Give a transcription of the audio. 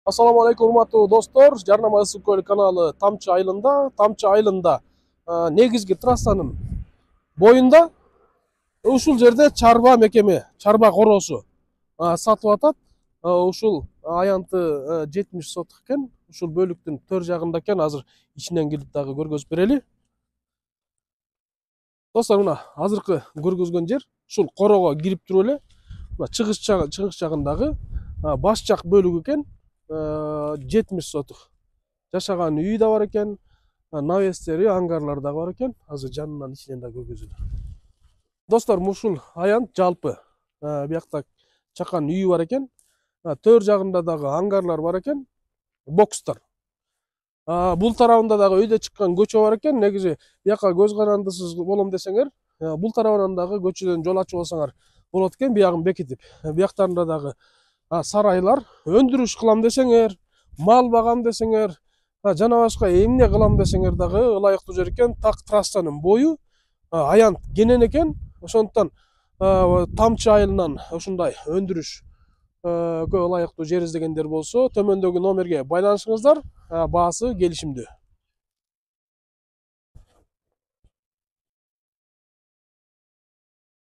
Assalamu alaikum урматтуу достор. Жарнама ысык көл каналы Тамчы айылында негизги трассанын боюнда ушул жерде чарба мекеме, чарба короосу сатып атат. Ушул аянты 70 соток экен. Ушул бөлүктүн төр жагында экен. Азыр ичинен кирип дагы көргөзүп берели. Достор, мына азыркы көргөзгөн жер ушул корого кирип туруп эле мына чыгыш жагындагы баш жак бөлүк экен. 70 соток жашаган үй да бар экен, навестери, ангарлар да бар экен. Азыр жанынан ичинен да көргөзөлү. Достор, ушул аянт жалпы биякта чакан үй бар экен. Төр жагында дагы ангарлар бар экен, бокстар. Бул тарабында дагы өйдө чыккан көчө бар экен. Негизи бияка көз карандысыз болом десеңер, бул тарабынан дагы көчөдөн жол ачып алсаңар болот экен. Биягын бекитип, бияктарында дагы сарайлар, өндүрүш кылам десеңер, мал багам десеңер, жана башка эмне кылам десеңер дагы ылайыктуу жер экен. Так трассанын бою аянт кенен экен. Ошондуктан Тамчы айылынан ушундай өндүрүш ылайыктуу жер издегендер болсо, төмөндөгү номерге байланышыңыздар. Баасы келишимдүү.